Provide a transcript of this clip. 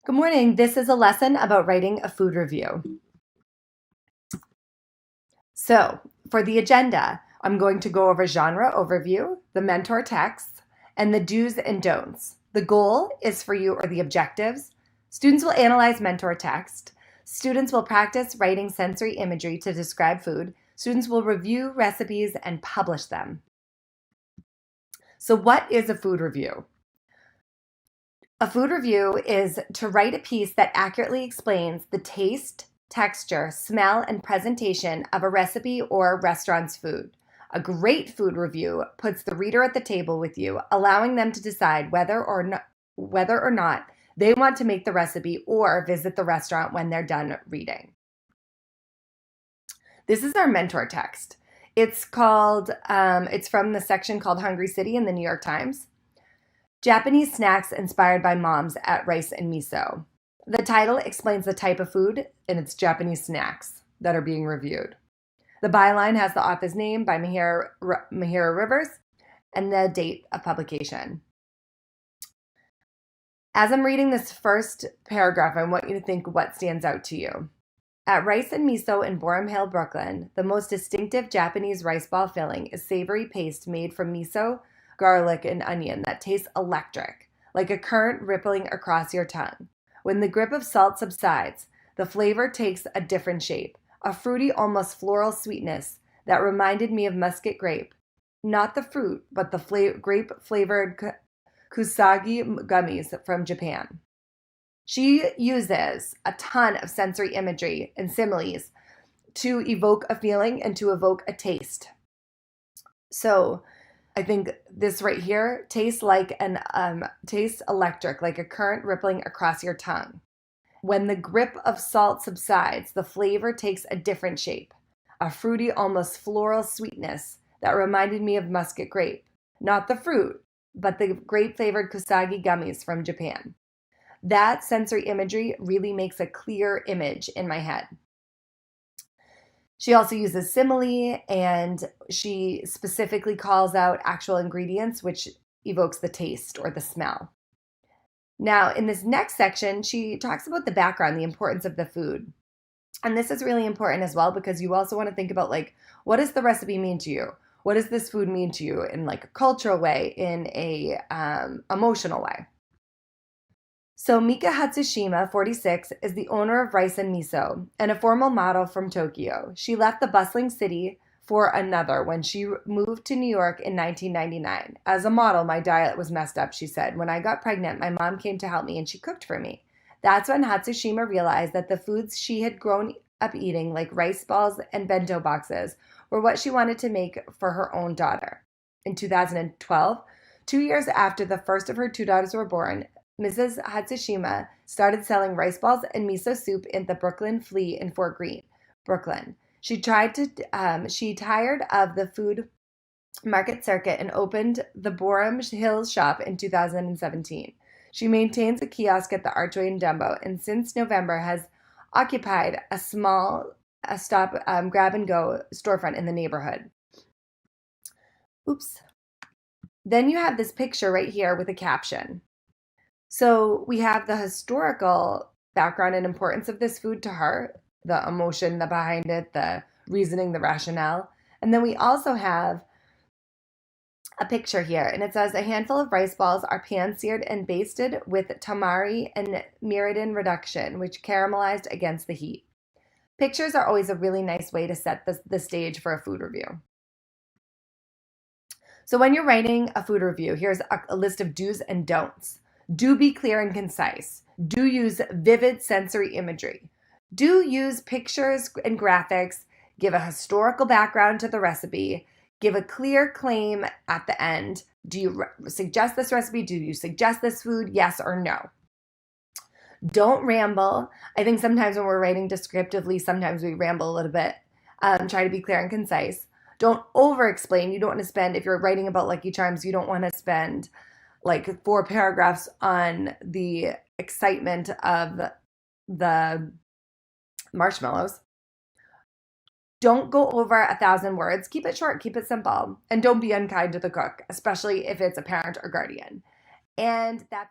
Good morning. This is a lesson about writing a food review. So, for the agenda, I'm going to go over genre overview, the mentor text, and the do's and don'ts. The goal is for you, or the objectives. Students will analyze mentor text. Students will practice writing sensory imagery to describe food. Students will review recipes and publish them. So, what is a food review? A food review is to write a piece that accurately explains the taste, texture, smell, and presentation of a recipe or restaurant's food. A great food review puts the reader at the table with you, allowing them to decide whether or not they want to make the recipe or visit the restaurant when they're done reading. This is our mentor text. It's from the section called Hungry City in the New York Times. Japanese snacks inspired by moms at Rice and Miso. The title explains the type of food, and it's Japanese snacks that are being reviewed. The byline has the author's name by Mahira Rivers and the date of publication. As I'm reading this first paragraph, I want you to think what stands out to you. At Rice and Miso in Boerum Hill, Brooklyn, the most distinctive Japanese rice ball filling is savory paste made from miso, garlic, and onion that tastes electric, like a current rippling across your tongue. When the grip of salt subsides, the flavor takes a different shape, a fruity, almost floral sweetness that reminded me of muscat grape. Not the fruit, but the grape-flavored kusagi gummies from Japan. She uses a ton of sensory imagery and similes to evoke a feeling and to evoke a taste. So, I think this right here tastes electric, like a current rippling across your tongue. When the grip of salt subsides, the flavor takes a different shape, a fruity, almost floral sweetness that reminded me of muscat grape. Not the fruit, but the grape-flavored kusagi gummies from Japan. That sensory imagery really makes a clear image in my head. She also uses simile, and she specifically calls out actual ingredients, which evokes the taste or the smell. Now, in this next section, she talks about the background, the importance of the food. And this is really important as well, because you also want to think about, like, what does the recipe mean to you? What does this food mean to you in, like, a cultural way, in a emotional way? So Mika Hatsushima, 46, is the owner of Rice and Miso and a former model from Tokyo. She left the bustling city for another when she moved to New York in 1999. As a model, my diet was messed up, she said. When I got pregnant, my mom came to help me and she cooked for me. That's when Hatsushima realized that the foods she had grown up eating, like rice balls and bento boxes, were what she wanted to make for her own daughter. In 2012, 2 years after the first of her two daughters were born, Mrs. Hatsushima started selling rice balls and miso soup in the Brooklyn Flea in Fort Greene, Brooklyn. She tired of the food market circuit and opened the Boerum Hill shop in 2017. She maintains a kiosk at the Archway in Dumbo, and since November has occupied a stop grab and go storefront in the neighborhood. Oops. Then you have this picture right here with a caption. So we have the historical background and importance of this food to her, the emotion behind it, the reasoning, the rationale. And then we also have a picture here, and it says a handful of rice balls are pan-seared and basted with tamari and miridin reduction, which caramelized against the heat. Pictures are always a really nice way to set the stage for a food review. So when you're writing a food review, here's a list of do's and don'ts. Do be clear and concise. Do use vivid sensory imagery. Do use pictures and graphics. Give a historical background to the recipe. Give a clear claim at the end. Do you suggest this recipe? Do you suggest this food? Yes or no? Don't ramble. I think sometimes when we're writing descriptively, sometimes we ramble a little bit. Try to be clear and concise. Don't over-explain. You don't want to spend, if you're writing about Lucky Charms, you don't want to spend like 4 paragraphs on the excitement of the marshmallows. Don't go over 1,000 words. Keep it short, keep it simple, and don't be unkind to the cook, especially if it's a parent or guardian. And that